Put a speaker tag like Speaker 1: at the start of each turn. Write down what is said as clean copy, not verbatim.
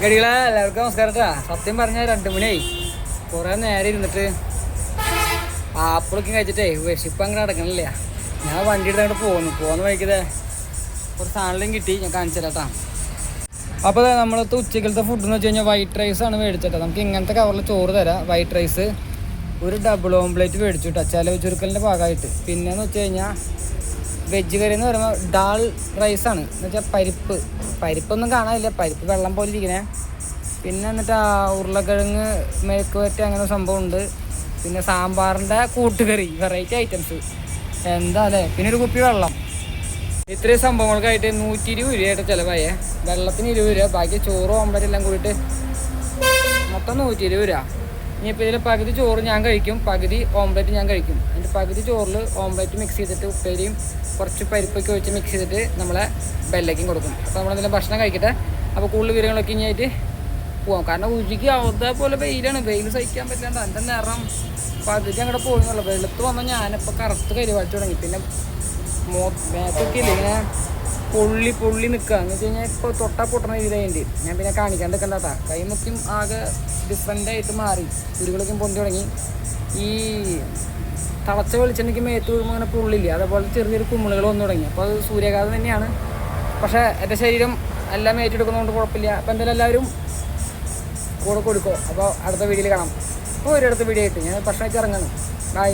Speaker 1: ഗടികളെ എല്ലാവർക്കും നമസ്കാരട്ടാ. സത്യം പറഞ്ഞാൽ 2 മണിയായി. കുറേ നേരം ഇരുന്നിട്ട് ആപ്പിളൊക്കെ കഴിച്ചിട്ടേ വിശപ്പ് അങ്ങനെ അടക്കണില്ല. ഞാൻ വണ്ടി എടുത്തങ്ങോട്ട് പോകുന്ന വഴിക്കതേ കുറച്ച് സാധനം കിട്ടി. ഞാൻ കാണിച്ചു തരാട്ടാ. അപ്പോൾ നമ്മളത്തെ ഉച്ചക്കലത്തെ ഫുഡ് എന്ന് വെച്ച് കഴിഞ്ഞാൽ വൈറ്റ് റൈസാണ് മേടിച്ചിട്ട്. നമുക്ക് ഇങ്ങനത്തെ കവറിൽ ചോറ് തരാം. വൈറ്റ് റൈസ് ഒരു ഡബിൾ ഓംപ്ലേറ്റ് മേടിച്ചു കേട്ടോ, ചിലവ് ചുരുക്കലിൻ്റെ ഭാഗമായിട്ട്. പിന്നെയെന്ന് വെച്ച് കഴിഞ്ഞാൽ വെജ് കറി എന്ന് പറയുമ്പോൾ ഡാൾ റൈസാണ്. എന്ന് വെച്ചാൽ പരിപ്പൊന്നും കാണാനില്ല, പരിപ്പ് വെള്ളം പോലെ ഇരിക്കണേ. പിന്നെ എന്നിട്ട് ഉരുളക്കിഴങ്ങ് മെഴുക്ക് വരട്ടി അങ്ങനെ സംഭവം ഉണ്ട്. പിന്നെ സാമ്പാറിൻ്റെ കൂട്ടുകറി, വെറൈറ്റി ഐറ്റംസ് എന്താ അല്ലേ. പിന്നെ ഒരു കുപ്പി വെള്ളം. ഇത്രയും സംഭവങ്ങൾക്കായിട്ട് 120 രൂപയായിട്ട് ചിലവായേ. വെള്ളത്തിന് 20 രൂപ, ബാക്കി ചോറും ഓംപ്ലേറ്റ് എല്ലാം കൂടിയിട്ട് മൊത്തം 120 രൂപ. ഇനിയിപ്പോൾ ഇതിൽ പകുതി ചോറ് ഞാൻ കഴിക്കും, പകുതി ഓംപ്ലേറ്റ് ഞാൻ കഴിക്കും. അതിൻ്റെ പകുതി ചോറിൽ ഓംപ്ലേറ്റ് മിക്സ് ചെയ്തിട്ട് ഉപ്പേരിയും കുറച്ച് പരിപ്പൊക്കെ വെച്ച് മിക്സ് ചെയ്തിട്ട് നമ്മളെ ബെല്ലേക്കും കൊടുക്കും. അപ്പോൾ നമ്മളെന്തെങ്കിലും ഭക്ഷണം കഴിക്കട്ടെ. അപ്പോൾ കൂടുതൽ വിവരങ്ങളൊക്കെ ഇനിയായിട്ട് പോകാം. കാരണം ഉച്ചയ്ക്ക് അതേപോലെ വെയിലാണ്, വെയിൽ സഹിക്കാൻ പറ്റാണ്ട് എൻ്റെ നിറം പകുതി അങ്ങോട്ട് പോകുന്നുള്ളൂ. വെളുത്ത് വന്നാൽ ഞാനിപ്പോൾ കറുത്ത് കരിവാളിച്ച് തുടങ്ങി. പിന്നെ മേത്തൊക്കെ ഇല്ല ഇങ്ങനെ പൊള്ളി നിൽക്കുക എന്ന് വെച്ച് കഴിഞ്ഞാൽ ഇപ്പോൾ തൊട്ടാൽ പൊട്ടണ രീതിയായിട്ട് ഞാൻ പിന്നെ കാണിക്കാണ്ട് നിൽക്കണ്ടാ. കൈമുക്കും ആകെ ഡിഫറൻ്റായിട്ട് മാറി, കുരുകളൊക്കെ പൊന്തി തുടങ്ങി. ഈ തളച്ച വെളിച്ചെണ്ണയ്ക്ക് മേത്ത് വീഴുമ്പോൾ അങ്ങനെ പുള്ളില്ല, അതേപോലെ ചെറിയൊരു കുമ്മിളുകൾ വന്നു തുടങ്ങി. അപ്പോൾ അത് സൂര്യാഘാതം തന്നെയാണ്. പക്ഷേ എൻ്റെ ശരീരം എല്ലാം ഏറ്റെടുക്കുന്നതുകൊണ്ട് കുഴപ്പമില്ല. അപ്പോൾ എന്തായാലും എല്ലാവരും കൂടെ കൊടുക്കുമോ. അപ്പോൾ അടുത്ത വീഡിയോയിൽ കാണാം. അപ്പോൾ ഒരിടത്ത് വീഡിയോ ആയിട്ട് ഞാൻ ഭക്ഷണമൊക്കെ ഇറങ്ങണം. ബൈ.